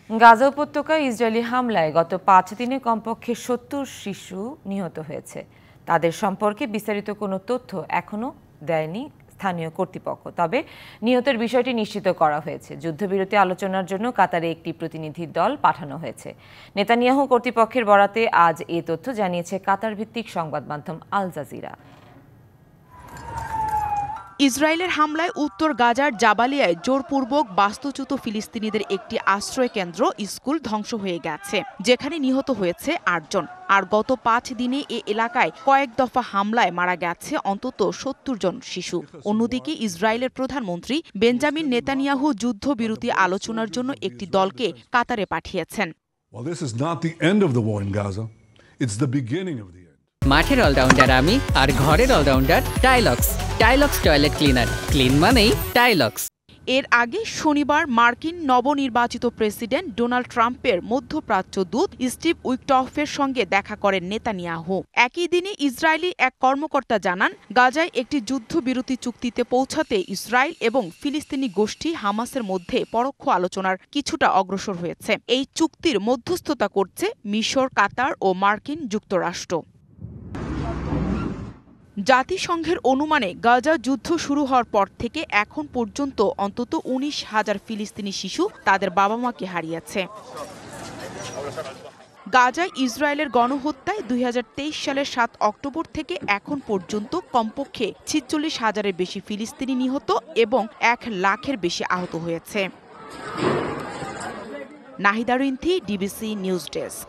গাজা উপত্যকায় ইসরায়েলি হামলায় গত ৫ দিনে কমপক্ষে ৭০ শিশু নিহত হয়েছে। তাদের সম্পর্কে বিস্তারিত কোনো তথ্য এখনও দেয়নি স্থানীয় কর্তৃপক্ষ। তবে নিহতের বিষয়টি নিশ্চিত করা হয়েছে। যুদ্ধবিরতি আলোচনার জন্য কাতারে একটি প্রতিনিধি দল পাঠানো হয়েছে। নেতানিয়াহু কর্তৃপক্ষের বরাতে আজ এই তথ্য জানিয়েছে কাতার ভিত্তিক সংবাদ মাধ্যম আল জাজিরা। ইসরায়েলের হামলায় উত্তর গাজার জাবালিয়ায় জোরপূর্বক বাস্তুচ্যুত ফিলিস্তিনিদের একটি আশ্রয় কেন্দ্র স্কুল ধ্বংস হয়ে গেছে, যেখানে নিহত হয়েছে ৮ জন। আর গত ৫ দিনে এ এলাকায় কয়েক দফা হামলায় মারা গেছে অন্তত ৭০ জন শিশু। অন্যদিকে ইসরায়েলের প্রধানমন্ত্রী বেঞ্জামিন নেতানিয়াহু যুদ্ধবিরতি আলোচনার জন্য একটি দলকে কাতারে পাঠিয়েছেন। মাঠের অলরাউন্ডার আমি, আর ঘরের all rounder Tylox. Tylox toilet cleaner, clean মানেই টাইলক্স। এর আগে শনিবার মার্কিন নবনির্বাচিত প্রেসিডেন্ট ডোনাল্ড ট্রাম্পের মধ্যপ্রাচ্য দূত স্টিভ উইকটফের সঙ্গে দেখা করেন নেতানিয়াহু। একই দিনে ইসরায়েলি এক কর্মকর্তা জানান, গাজায় একটি যুদ্ধবিরতি চুক্তিতে পৌঁছাতে ইসরায়েল এবং ফিলিস্তিনি গোষ্ঠী হামাসের মধ্যে পরোক্ষ আলোচনার কিছুটা অগ্রসর হয়েছে। এই চুক্তির মধ্যস্থতা করছে মিশর, কাতার ও মার্কিন যুক্তরাষ্ট্র। জাতিসংঘের অনুমানে গাজা যুদ্ধ শুরু হওয়ার পর থেকে এখন পর্যন্ত অন্তত ১৯,০০০ ফিলিস্তিনি শিশু তাদের বাবা মাকে হারিয়েছে। গাজায় ইসরায়েলের গণহত্যায় ২০২৩ সালের ৭ অক্টোবর থেকে এখন পর্যন্ত কমপক্ষে ৪৬,০০০-এর বেশি ফিলিস্তিনি নিহত এবং ১ লাখের বেশি আহত হয়েছে। Nahida Rinthi, DBC news desk.